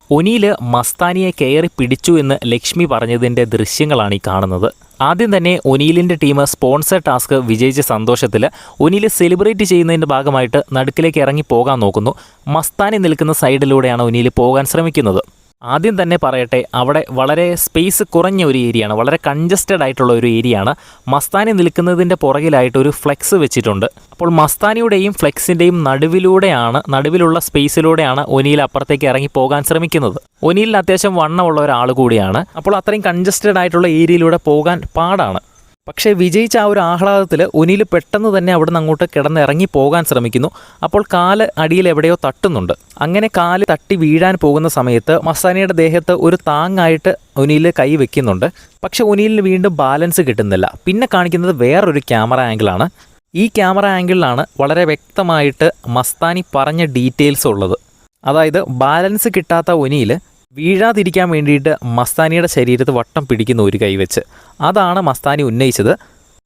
ഒനിയിൽ മസ്താനിയെ കയറി പിടിച്ചു എന്ന് ലക്ഷ്മി പറഞ്ഞതിൻ്റെ ദൃശ്യങ്ങളാണ് ഈ കാണുന്നത്. ആദ്യം തന്നെ ഒനീലിൻ്റെ ടീം സ്പോൺസർ ടാസ്ക് വിജയിച്ച സന്തോഷത്തിൽ ഒനീൽ സെലിബ്രേറ്റ് ചെയ്യുന്നതിൻ്റെ ഭാഗമായിട്ട് നടുക്കിലേക്ക് ഇറങ്ങി പോകാൻ നോക്കുന്നു. മസ്താനി നിൽക്കുന്ന സൈഡിലൂടെയാണ് ഒനീൽ പോകാൻ ശ്രമിക്കുന്നത്. ആദ്യം തന്നെ പറയട്ടെ, അവിടെ വളരെ സ്പേസ് കുറഞ്ഞ ഒരു ഏരിയയാണ്, വളരെ കൺജസ്റ്റഡ് ആയിട്ടുള്ള ഒരു ഏരിയയാണ്. മസ്താനി നിൽക്കുന്നതിൻ്റെ പുറകിലായിട്ട് ഒരു ഫ്ലെക്സ് വെച്ചിട്ടുണ്ട്. അപ്പോൾ മസ്താനിയുടെയും ഫ്ലെക്സിൻ്റെയും നടുവിലുള്ള സ്പേസിലൂടെയാണ് ഒനീൽ അപ്പുറത്തേക്ക് ഇറങ്ങി പോകാൻ ശ്രമിക്കുന്നത്. ഒനീലിന് അത്യാവശ്യം വണ്ണമുള്ള ഒരാൾ കൂടിയാണ്. അപ്പോൾ അത്രയും കൺജസ്റ്റഡ് ആയിട്ടുള്ള ഏരിയയിലൂടെ പോകാൻ പാടാണ്. പക്ഷേ വിജയിച്ച ആ ഒരു ആഹ്ലാദത്തിൽ ഒനീൽ പെട്ടെന്ന് തന്നെ അവിടെ നിന്ന് അങ്ങോട്ട് കിടന്നിറങ്ങി പോകാൻ ശ്രമിക്കുന്നു. അപ്പോൾ കാല് അടിയിൽ എവിടെയോ തട്ടുന്നുണ്ട്. അങ്ങനെ കാല് തട്ടി വീഴാൻ പോകുന്ന സമയത്ത് മസ്താനിയുടെ ദേഹത്ത് ഒരു താങ്ങായിട്ട് ഒനീൽ കൈ വെക്കുന്നുണ്ട്. പക്ഷെ ഒനീലിന് വീണ്ടും ബാലൻസ് കിട്ടുന്നില്ല. പിന്നെ കാണിക്കുന്നത് വേറൊരു ക്യാമറ ആംഗിളാണ്. ഈ ക്യാമറ ആംഗിളിലാണ് വളരെ വ്യക്തമായിട്ട് മസ്താനി പറഞ്ഞ ഡീറ്റെയിൽസ് ഉള്ളത്. അതായത് ബാലൻസ് കിട്ടാത്ത ഒനീൽ വീഴാതിരിക്കാൻ വേണ്ടിയിട്ട് മസ്താനിയുടെ ശരീരത്ത് വട്ടം പിടിക്കുന്ന ഒരു കൈവച്ച്, അതാണ് മസ്താനി ഉന്നയിച്ചത്.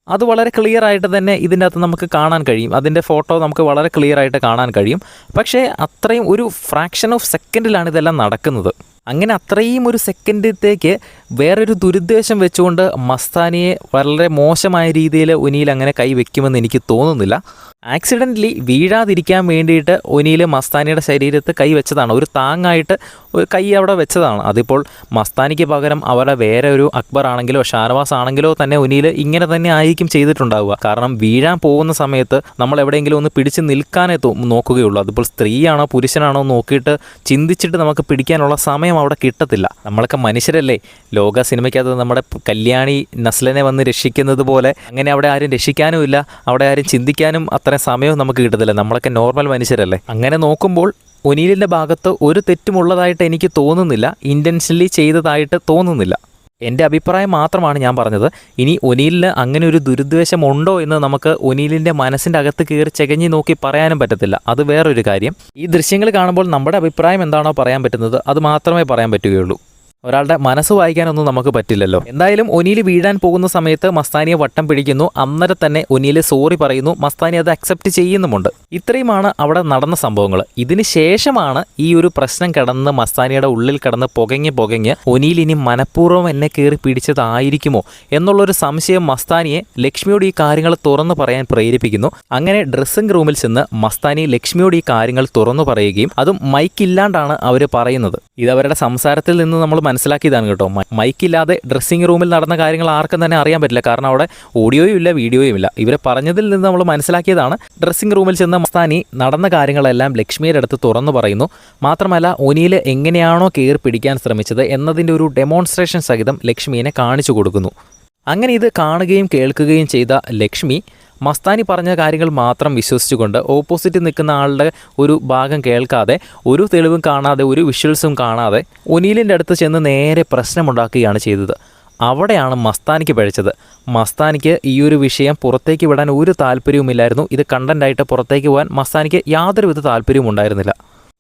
അത് വളരെ ക്ലിയർ ആയിട്ട് തന്നെ ഇതിൻ്റെ അകത്ത് നമുക്ക് കാണാൻ കഴിയും. അതിൻ്റെ ഫോട്ടോ നമുക്ക് വളരെ ക്ലിയർ ആയിട്ട് കാണാൻ കഴിയും. പക്ഷേ അത്രയും ഒരു ഫ്രാക്ഷൻ ഓഫ് സെക്കൻഡിലാണ് ഇതെല്ലാം നടക്കുന്നത്. അങ്ങനെ അത്രയും ഒരു സെക്കൻഡത്തേക്ക് വേറൊരു ദുരുദ്ദേശം വെച്ചുകൊണ്ട് മസ്താനിയെ വളരെ മോശമായ രീതിയിൽ ഒനീൽ അങ്ങനെ കൈ വെക്കുമെന്ന് എനിക്ക് തോന്നുന്നില്ല. ആക്സിഡൻ്റലി വീഴാതിരിക്കാൻ വേണ്ടിയിട്ട് ഒനീൽ മസ്താനിയുടെ ശരീരത്ത് കൈ വെച്ചതാണ്, ഒരു താങ്ങായിട്ട് ഒരു കൈ അവിടെ വെച്ചതാണ്. അതിപ്പോൾ മസ്താനിക്ക് പകരം അവരുടെ വേറെ ഒരു അക്ബർ ആണെങ്കിലോ ഷാനവാസ് ആണെങ്കിലോ തന്നെ ഒനീൽ ഇങ്ങനെ തന്നെ ആയിരിക്കും ചെയ്തിട്ടുണ്ടാവുക. കാരണം വീഴാൻ പോകുന്ന സമയത്ത് നമ്മൾ എവിടെയെങ്കിലും ഒന്ന് പിടിച്ച് നിൽക്കാനേ നോക്കുകയുള്ളൂ. അതിപ്പോൾ സ്ത്രീയാണോ പുരുഷനാണോ നോക്കിയിട്ട് ചിന്തിച്ചിട്ട് നമുക്ക് പിടിക്കാനുള്ള സമയം അവിടെ കിട്ടത്തില്ല. നമ്മളൊക്കെ മനുഷ്യരല്ലേ. ലോക സിനിമയ്ക്കകത്ത് നമ്മുടെ കല്യാണി നസ്ലനെ വന്ന് രക്ഷിക്കുന്നത് പോലെ അങ്ങനെ അവിടെ ആരും രക്ഷിക്കാനും ഇല്ല, അവിടെ ആരും ചിന്തിക്കാനും അത്രയും സമയവും നമുക്ക് കിട്ടത്തില്ല. നമ്മളൊക്കെ നോർമൽ മനുഷ്യരല്ലേ. അങ്ങനെ നോക്കുമ്പോൾ ഒനീലിൻ്റെ ഭാഗത്ത് ഒരു തെറ്റുമുള്ളതായിട്ട് എനിക്ക് തോന്നുന്നില്ല, ഇൻറ്റൻഷനലി ചെയ്തതായിട്ട് തോന്നുന്നില്ല. എൻ്റെ അഭിപ്രായം മാത്രമാണ് ഞാൻ പറഞ്ഞത്. ഇനി ഒനീലിന് അങ്ങനെ ഒരു ദുരുദ്ദേശം ഉണ്ടോ എന്ന് നമുക്ക് ഒനീലിൻ്റെ മനസ്സിൻ്റെ അകത്ത് കയറി ചെകഞ്ഞ് നോക്കി പറയാനും പറ്റത്തില്ല. അത് വേറൊരു കാര്യം. ഈ ദൃശ്യങ്ങൾ കാണുമ്പോൾ നമ്മുടെ അഭിപ്രായം എന്താണോ പറയാൻ പറ്റുന്നത് അത് മാത്രമേ പറയാൻ പറ്റുകയുള്ളൂ. ഒരാളുടെ മനസ്സ് വായിക്കാനൊന്നും നമുക്ക് പറ്റില്ലല്ലോ. എന്തായാലും ഒനീൽ വീഴാൻ പോകുന്ന സമയത്ത് മസ്താനിയെ വട്ടം പിടിക്കുന്നു. അന്നേരം തന്നെ ഒനീൽ സോറി പറയുന്നു. മസ്താനി അത് അക്സെപ്റ്റ് ചെയ്യുന്നുമുണ്ട്. ഇത്രയുമാണ് അവിടെ നടന്ന സംഭവങ്ങൾ. ഇതിന് ശേഷമാണ് ഈ ഒരു പ്രശ്നം കിടന്ന് മസ്താനിയുടെ ഉള്ളിൽ കിടന്ന് പുകഞ്ഞ് ഒനീൽ ഇനി മനഃപൂർവ്വം എന്നെ കയറി പിടിച്ചതായിരിക്കുമോ എന്നുള്ളൊരു സംശയം മസ്താനിയെ ലക്ഷ്മിയോട് ഈ കാര്യങ്ങൾ തുറന്നു പറയാൻ പ്രേരിപ്പിക്കുന്നു. അങ്ങനെ ഡ്രസ്സിംഗ് റൂമിൽ ചെന്ന് മസ്താനി ലക്ഷ്മിയോട് ഈ കാര്യങ്ങൾ തുറന്നു പറയുകയും അതും മൈക്കില്ലാണ്ടാണ് അവർ പറയുന്നത്. ഇത് അവരുടെ സംസാരത്തിൽ നിന്ന് നമ്മൾ മനസ്സിലാക്കിയതാണ് കേട്ടോ. മൈക്കില്ലാതെ ഡ്രസ്സിംഗ് റൂമിൽ നടന്ന കാര്യങ്ങൾ ആർക്കും തന്നെ അറിയാൻ പറ്റില്ല. കാരണം അവിടെ ഓഡിയോയും ഇല്ല, വീഡിയോയും ഇല്ല. ഇവരെ പറഞ്ഞതിൽ നിന്ന് നമ്മൾ മനസ്സിലാക്കിയതാണ്. ഡ്രസ്സിംഗ് റൂമിൽ ചെന്ന മസ്താനി നടന്ന കാര്യങ്ങളെല്ലാം ലക്ഷ്മിയുടെ അടുത്ത് തുറന്നു പറയുന്നു. മാത്രമല്ല ഒനീൽ എങ്ങനെയാണോ കയറി പിടിക്കാൻ ശ്രമിച്ചത് എന്നതിൻ്റെ ഒരു ഡെമോൺസ്ട്രേഷൻ സഹിതം ലക്ഷ്മിയെ കാണിച്ചു കൊടുക്കുന്നു. അങ്ങനെ ഇത് കാണുകയും കേൾക്കുകയും ചെയ്ത ലക്ഷ്മി മസ്താനി പറഞ്ഞ കാര്യങ്ങൾ മാത്രം വിശ്വസിച്ചുകൊണ്ട് ഓപ്പോസിറ്റ് നിൽക്കുന്ന ആളുടെ ഒരു ഭാഗം കേൾക്കാതെ, ഒരു തെളിവും കാണാതെ, ഒരു വിഷ്വൽസും കാണാതെ ഒനീലിൻ്റെ അടുത്ത് ചെന്ന് നേരെ പ്രശ്നമുണ്ടാക്കുകയാണ് ചെയ്തത്. അവിടെയാണ് മസ്താനിക്ക് പഴിച്ചത്. മസ്താനിക്ക് ഈ ഒരു വിഷയം പുറത്തേക്ക് വിടാൻ ഒരു താല്പര്യവുമില്ലായിരുന്നു. ഇത് കണ്ടൻ്റായിട്ട് പുറത്തേക്ക് പോകാൻ മസ്താനിക്ക് യാതൊരുവിധ താല്പര്യവും ഉണ്ടായിരുന്നില്ല.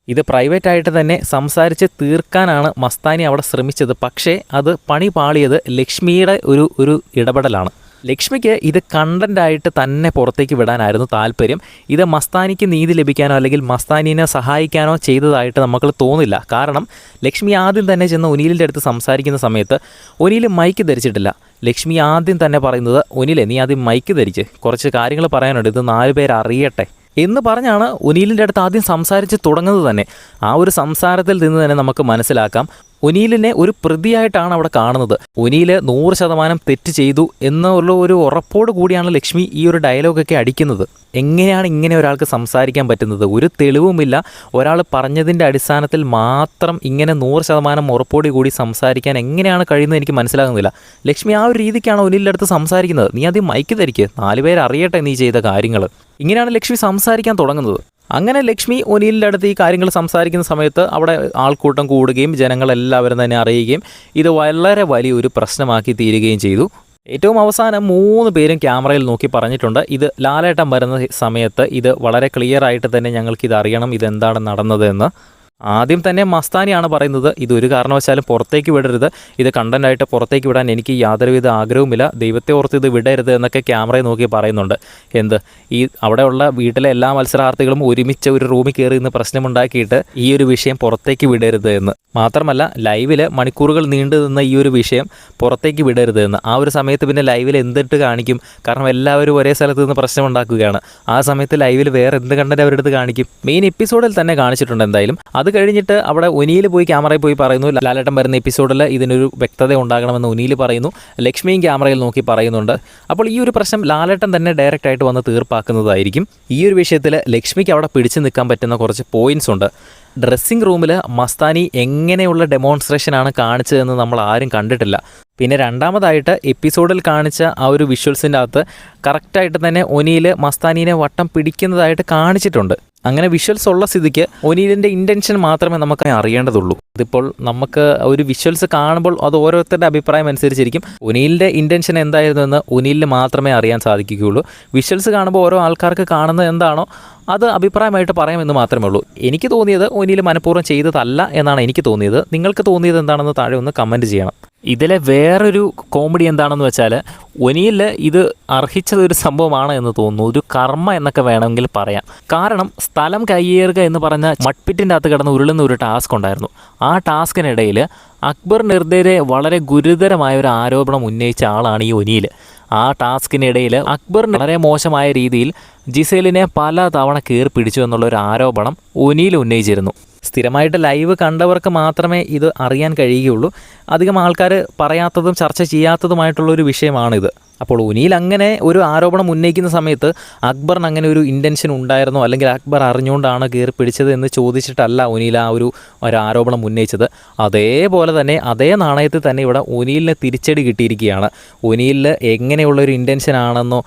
ഇത് പ്രൈവറ്റായിട്ട് തന്നെ സംസാരിച്ച് തീർക്കാനാണ് മസ്താനി അവിടെ ശ്രമിച്ചത്. പക്ഷേ അത് പണി പാളിയത് ലക്ഷ്മിയുടെ ഒരു ഇടപെടലാണ്. ലക്ഷ്മിക്ക് ഇത് കണ്ടൻ്റായിട്ട് തന്നെ പുറത്തേക്ക് വിടാനായിരുന്നു താല്പര്യം. ഇത് മസ്താനിക്ക് നീതി ലഭിക്കാനോ അല്ലെങ്കിൽ മസ്താനിനെ സഹായിക്കാനോ ചെയ്തതായിട്ട് നമുക്ക് തോന്നില്ല. കാരണം ലക്ഷ്മി ആദ്യം തന്നെ ചെന്ന് ഒനീലിൻ്റെ അടുത്ത് സംസാരിക്കുന്ന സമയത്ത് ഒനീൽ മൈക്ക് ധരിച്ചിട്ടില്ല. ലക്ഷ്മി ആദ്യം തന്നെ പറയുന്നത്, ഒനീലെ നീ ആദ്യം മൈക്ക് ധരിച്ച് കുറച്ച് കാര്യങ്ങൾ പറയാനുണ്ട്, ഇത് 4 പേര് അറിയട്ടെ എന്ന് പറഞ്ഞാണ് ഒനീലിൻ്റെ അടുത്ത് ആദ്യം സംസാരിച്ച് തുടങ്ങുന്നത് തന്നെ. ആ ഒരു സംസാരത്തിൽ നിന്ന് തന്നെ നമുക്ക് മനസ്സിലാക്കാം ഒനീലിനെ ഒരു പ്രതിയായിട്ടാണ് അവിടെ കാണുന്നത്. ഒനീൽ 100% തെറ്റ് ചെയ്തു എന്നുള്ള ഒരു ഉറപ്പോട് കൂടിയാണ് ലക്ഷ്മി ഈ ഒരു ഡയലോഗൊക്കെ അടിക്കുന്നത്. എങ്ങനെയാണ് ഇങ്ങനെ ഒരാൾക്ക് സംസാരിക്കാൻ പറ്റുന്നത്? ഒരു തെളിവുമില്ല. ഒരാൾ പറഞ്ഞതിൻ്റെ അടിസ്ഥാനത്തിൽ മാത്രം ഇങ്ങനെ 100% ഉറപ്പോടി കൂടി സംസാരിക്കാൻ എങ്ങനെയാണ് കഴിയുന്നത് എനിക്ക് മനസ്സിലാകുന്നില്ല. ലക്ഷ്മി ആ ഒരു രീതിക്കാണ് ഒനീലിൻ്റെ അടുത്ത് സംസാരിക്കുന്നത്. നീ ആദ്യം മൈക്ക് ധരിക്ക്, 4 പേര് അറിയട്ടെ നീ ചെയ്ത കാര്യങ്ങൾ. ഇങ്ങനെയാണ് ലക്ഷ്മി സംസാരിക്കാൻ തുടങ്ങുന്നത്. അങ്ങനെ ലക്ഷ്മി ഒനീലിൻ്റെ അടുത്ത് ഈ കാര്യങ്ങൾ സംസാരിക്കുന്ന സമയത്ത് അവിടെ ആൾക്കൂട്ടം കൂടുകയും ജനങ്ങളെല്ലാവരും തന്നെ അറിയുകയും ഇത് വളരെ വലിയൊരു പ്രശ്നമാക്കി തീരുകയും ചെയ്തു. ഏറ്റവും അവസാനം 3 പേരും ക്യാമറയിൽ നോക്കി പറഞ്ഞിട്ടുണ്ട്, ഇത് ലാലേട്ടൻ വരുന്ന സമയത്ത് ഇത് വളരെ ക്ലിയർ ആയിട്ട് തന്നെ ഞങ്ങൾക്കിത് അറിയണം, ഇതെന്താണ് നടന്നതെന്ന്. ആദ്യം തന്നെ മസ്താനിയാണ് പറയുന്നത് ഇതൊരു കാരണവശാലും പുറത്തേക്ക് വിടരുത്, ഇത് കണ്ടൻ്റായിട്ട് പുറത്തേക്ക് വിടാൻ എനിക്ക് യാതൊരുവിധ ആഗ്രഹവുമില്ല, ദൈവത്തെ ഓർത്ത് ഇത് വിടരുത് എന്നൊക്കെ ക്യാമറയെ നോക്കി പറയുന്നുണ്ട്. ഈ അവിടെയുള്ള വീട്ടിലെ എല്ലാ മത്സരാർത്ഥികളും ഒരുമിച്ച് ഒരു റൂമിൽ കയറി ഇന്ന് പ്രശ്നമുണ്ടാക്കിയിട്ട് ഈ ഒരു വിഷയം പുറത്തേക്ക് വിടരുത് എന്ന്. മാത്രമല്ല ലൈവിൽ മണിക്കൂറുകൾ നീണ്ടു നിന്ന ഈ ഒരു വിഷയം പുറത്തേക്ക് വിടരുത് എന്ന്. ആ ഒരു സമയത്ത് പിന്നെ ലൈവിൽ എന്തിട്ട് കാണിക്കും? കാരണം എല്ലാവരും ഒരേ സ്ഥലത്ത് നിന്ന് പ്രശ്നമുണ്ടാക്കുകയാണ്. ആ സമയത്ത് ലൈവിൽ വേറെ എന്ത് കണ്ടന്റ് അവരുടെ അടുത്ത് കാണിക്കും? മെയിൻ എപ്പിസോഡിൽ തന്നെ കാണിച്ചിട്ടുണ്ട് എന്തായാലും. അത് കഴിഞ്ഞിട്ട് അവിടെ ഒനിയിൽ പോയി ക്യാമറയിൽ പോയി പറയുന്നു, ലാലേട്ടൻ വരുന്ന എപ്പിസോഡിൽ ഇതിനൊരു വ്യക്തത ഉണ്ടാകണമെന്ന് ഒനിയിൽ പറയുന്നു. ലക്ഷ്മിയും ക്യാമറയിൽ നോക്കി പറയുന്നുണ്ട്. അപ്പോൾ ഈ ഒരു പ്രശ്നം ലാലേട്ടൻ തന്നെ ഡയറക്റ്റ് ആയിട്ട് വന്ന് തീർപ്പാക്കുന്നതായിരിക്കും. ഈ ഒരു വിഷയത്തിൽ ലക്ഷ്മിക്ക് അവിടെ പിടിച്ചു നിൽക്കാൻ പറ്റുന്ന കുറച്ച് പോയിന്റ്സ് ഉണ്ട്. ഡ്രസ്സിംഗ് റൂമിൽ മസ്താനി എങ്ങനെയുള്ള ഡെമോൺസ്ട്രേഷനാണ് കാണിച്ചതെന്ന് നമ്മൾ ആരും കണ്ടിട്ടില്ല. പിന്നെ രണ്ടാമതായിട്ട് എപ്പിസോഡിൽ കാണിച്ച ആ ഒരു വിഷ്വൽസിൻ്റെ അകത്ത് കറക്റ്റായിട്ട് തന്നെ ഒനിയിൽ മസ്താനീനെ വട്ടം പിടിക്കുന്നതായിട്ട് കാണിച്ചിട്ടുണ്ട്. അങ്ങനെ വിഷ്വൽസ് ഉള്ള സ്ഥിതിക്ക് ഒനീലിൻ്റെ ഇൻറ്റൻഷൻ മാത്രമേ നമുക്ക് അറിയേണ്ടതുള്ളൂ. ഇതിപ്പോൾ നമുക്ക് ഒരു വിഷ്വൽസ് കാണുമ്പോൾ അത് ഓരോരുത്തരുടെ അഭിപ്രായം അനുസരിച്ചിരിക്കും. ഒനീലിൻ്റെ ഇൻറ്റൻഷൻ എന്തായിരുന്നു എന്ന് ഒനീലിന് മാത്രമേ അറിയാൻ സാധിക്കുകയുള്ളൂ. വിഷ്വൽസ് കാണുമ്പോൾ ഓരോ ആൾക്കാർക്ക് കാണുന്നത് എന്താണോ അത് അഭിപ്രായമായിട്ട് പറയാമെന്ന് മാത്രമേ ഉള്ളൂ. എനിക്ക് തോന്നിയത് ഒനീൽ മനഃപൂർവ്വം ചെയ്തതല്ല എന്നാണ് എനിക്ക് തോന്നിയത്. നിങ്ങൾക്ക് തോന്നിയത് എന്താണെന്ന് താഴെ ഒന്ന് കമൻറ്റ് ചെയ്യണം. ഇതിലെ വേറൊരു കോമഡി എന്താണെന്ന് വെച്ചാൽ ഒനിയിൽ ഇത് അർഹിച്ചതൊരു സംഭവമാണ് എന്ന് തോന്നുന്നു. ഒരു കർമ്മ എന്നൊക്കെ വേണമെങ്കിൽ പറയാം. കാരണം സ്ഥലം കയ്യേറുക എന്ന് പറഞ്ഞ മഡ്പിറ്റിൻ്റെ അകത്ത് കിടന്ന് ഉരുളുന്ന ഒരു ടാസ്ക് ഉണ്ടായിരുന്നു. ആ ടാസ്കിനിടയിൽ അക്ബറിനെതിരെ വളരെ ഗുരുതരമായ ഒരു ആരോപണം ഉന്നയിച്ച ആളാണ് ഈ ഒനിയിൽ. ആ ടാസ്കിനിടയിൽ അക്ബറിന് വളരെ മോശമായ രീതിയിൽ ജിസേലിനെ പല തവണ കയറി പിടിച്ചു എന്നുള്ളൊരു ആരോപണം ഒനിയിൽ ഉന്നയിച്ചിരുന്നു. സ്ഥിരമായിട്ട് ലൈവ് കണ്ടവർക്ക് മാത്രമേ ഇത് അറിയാൻ കഴിയുകയുള്ളൂ. അധികം ആൾക്കാർ പറയാത്തതും ചർച്ച ചെയ്യാത്തതുമായിട്ടുള്ളൊരു വിഷയമാണിത്. അപ്പോൾ ഒനിയിൽ അങ്ങനെ ഒരു ആരോപണം ഉന്നയിക്കുന്ന സമയത്ത് അക്ബറിന് അങ്ങനെ ഒരു ഇൻറ്റൻഷൻ ഉണ്ടായിരുന്നോ, അല്ലെങ്കിൽ അക്ബർ അറിഞ്ഞുകൊണ്ടാണ് കയറി പിടിച്ചത് എന്ന് ചോദിച്ചിട്ടല്ല ഒനിയിൽ ആ ഒരു ആരോപണം ഉന്നയിച്ചത്. അതേപോലെ തന്നെ അതേ നാണയത്തിൽ തന്നെ ഇവിടെ ഒനിയിലിന് തിരിച്ചടി കിട്ടിയിരിക്കുകയാണ്. ഒനിയിൽ എങ്ങനെയുള്ളൊരു ഇൻറ്റൻഷൻ ആണെന്നോ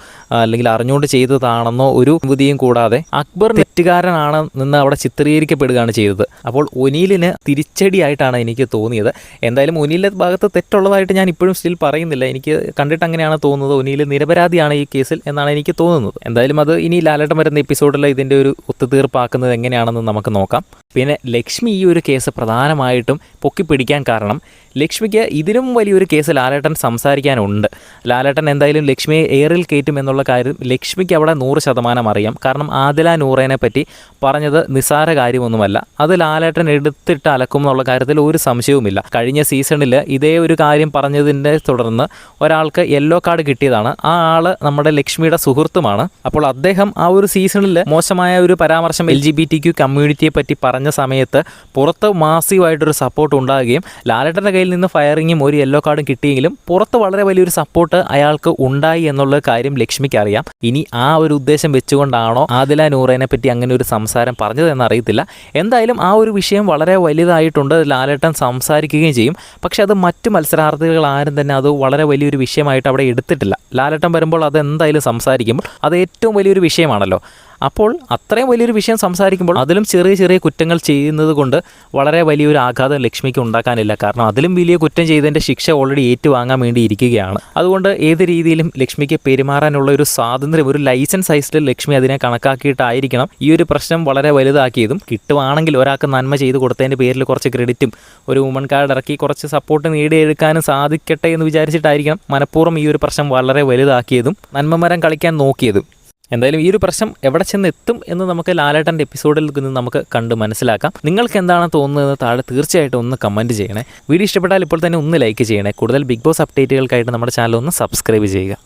അല്ലെങ്കിൽ അറിഞ്ഞുകൊണ്ട് ചെയ്തതാണെന്നോ ഒരു ബുദ്ധിയും കൂടാതെ അക്ബർ തെറ്റുകാരനാണ് നിന്ന് അവിടെ ചിത്രീകരിക്കപ്പെടുകയാണ് ചെയ്തത്. അപ്പോൾ ഒനിയിലിന് തിരിച്ചടിയായിട്ടാണ് എനിക്ക് തോന്നിയത്. എന്തായാലും ഒനിയിലെ ഭാഗത്ത് തെറ്റുള്ളതായിട്ട് ഞാൻ ഇപ്പോഴും സ്റ്റിൽ പറയുന്നില്ല. എനിക്ക് കണ്ടിട്ട് അങ്ങനെയാണ് തോന്നുന്നത്. ഒനിയിൽ നിരപരാധിയാണ് ഈ കേസിൽ എന്നാണ് എനിക്ക് തോന്നുന്നത്. എന്തായാലും അത് ഇനി ലാലേട്ടൻ വരുന്ന എപ്പിസോഡിൽ ഇതിൻ്റെ ഒരു ഒത്തുതീർപ്പാക്കുന്നത് എങ്ങനെയാണെന്ന് നമുക്ക് നോക്കാം. പിന്നെ ലക്ഷ്മി ഈ ഒരു കേസ് പ്രധാനമായിട്ടും പൊക്കിപ്പിടിക്കാൻ കാരണം ലക്ഷ്മിക്ക് ഇതിലും വലിയൊരു കേസ് ലാലേട്ടൻ സംസാരിക്കാനുണ്ട്. ലാലേട്ടൻ എന്തായാലും ലക്ഷ്മിയെ എയറിൽ കയറ്റും എന്നുള്ള കാര്യം ലക്ഷ്മിക്ക് അവിടെ 100% അറിയാം. കാരണം ആദില നൂറേനെ പറ്റി പറഞ്ഞത് നിസ്സാര കാര്യമൊന്നുമല്ല. അത് ലാലേട്ടൻ എടുത്തിട്ട് അലക്കും എന്നുള്ള കാര്യത്തിൽ ഒരു സംശയവുമില്ല. കഴിഞ്ഞ സീസണിൽ ഇതേ ഒരു കാര്യം പറഞ്ഞതിൻ്റെ തുടർന്ന് ഒരാൾക്ക് യെല്ലോ കാർഡ് കിട്ടിയതാണ്. ആ ആൾ നമ്മുടെ ലക്ഷ്മിയുടെ സുഹൃത്തുമാണ്. അപ്പോൾ അദ്ദേഹം ആ ഒരു സീസണിൽ മോശമായ ഒരു പരാമർശം LGBTQ കമ്മ്യൂണിറ്റിയെ പറ്റി പറഞ്ഞ സമയത്ത് പുറത്ത് മാസീവായിട്ടൊരു സപ്പോർട്ട് ഉണ്ടാകുകയും ലാലേട്ടൻ്റെ കയ്യിൽ നിന്ന് ഫയറിങ്ങും ഒരു യെല്ലോ കാർഡും കിട്ടിയെങ്കിലും പുറത്ത് വളരെ വലിയൊരു സപ്പോർട്ട് അയാൾക്ക് ഉണ്ടായി എന്നുള്ള കാര്യം ലക്ഷ്മിക്ക് അറിയാം. ഇനി ആ ഒരു ഉദ്ദേശം വെച്ചുകൊണ്ടാണോ ആദില നൂറേനെ പറ്റി അങ്ങനെ ഒരു സംസാരം പറഞ്ഞതെന്ന് അറിയത്തില്ല. എന്തായാലും ആ ഒരു വിഷയം വളരെ വലുതായിട്ടുണ്ട്. ലാലേട്ടൻ സംസാരിക്കുകയും ചെയ്യും. പക്ഷെ അത് മറ്റു മത്സരാർത്ഥികൾ ആരും തന്നെ അത് വളരെ വലിയൊരു വിഷയമായിട്ട് അവിടെ എടുത്തിട്ടില്ല. ലാലേട്ടൻ വരുമ്പോൾ അത് എന്തായാലും സംസാരിക്കുമ്പോൾ അത് ഏറ്റവും വലിയൊരു വിഷയമാണല്ലോ. അപ്പോൾ അത്രയും വലിയൊരു വിഷയം സംസാരിക്കുമ്പോൾ അതിലും ചെറിയ ചെറിയ കുറ്റങ്ങൾ ചെയ്യുന്നത് കൊണ്ട് വളരെ വലിയൊരു ആഘാതം ലക്ഷ്മിക്ക് ഉണ്ടാക്കാനില്ല. കാരണം അതിലും വലിയ കുറ്റം ചെയ്തതിൻ്റെ ശിക്ഷ ഓൾറെഡി ഏറ്റുവാങ്ങാൻ വേണ്ടി ഇരിക്കുകയാണ്. അതുകൊണ്ട് ഏത് രീതിയിലും ലക്ഷ്മിക്ക് പെരുമാറാനുള്ള ഒരു സ്വാതന്ത്ര്യം, ഒരു ലൈസൻസ് സൈസിൽ ലക്ഷ്മി അതിനെ കണക്കാക്കിയിട്ടായിരിക്കണം ഈ ഒരു പ്രശ്നം വളരെ വലുതാക്കിയതും. കിട്ടുവാണെങ്കിൽ ഒരാൾക്ക് നന്മ ചെയ്ത് കൊടുത്തതിൻ്റെ പേരിൽ കുറച്ച് ക്രെഡിറ്റും ഒരു വുമൺ കാർഡ് ഇറക്കി കുറച്ച് സപ്പോർട്ട് നേടിയെടുക്കാനും സാധിക്കട്ടെ എന്ന് വിചാരിച്ചിട്ടായിരിക്കണം മനഃപൂർവ്വം ഈ ഒരു പ്രശ്നം വളരെ വലുതാക്കിയതും നന്മമരം കളിക്കാൻ നോക്കിയതും. എന്തായാലും ഈ ഒരു പ്രശ്നം എവിടെ ചെന്ന് എത്തും എന്ന് നമുക്ക് ലാലേട്ടൻ്റെ എപ്പിസോഡിൽ നിന്ന് നമുക്ക് കണ്ട് മനസ്സിലാക്കാം. നിങ്ങൾക്ക് എന്താണ് തോന്നുന്നത് താഴെ തീർച്ചയായിട്ടും ഒന്ന് കമൻറ്റ് ചെയ്യണേ. വീഡിയോ ഇഷ്ടപ്പെട്ടാൽ ഇപ്പോൾ തന്നെ ഒന്ന് ലൈക്ക് ചെയ്യണേ. കൂടുതൽ ബിഗ് ബോസ് അപ്ഡേറ്റുകൾക്കായിട്ട് നമ്മുടെ ചാനൽ ഒന്ന് സബ്സ്ക്രൈബ് ചെയ്യുക.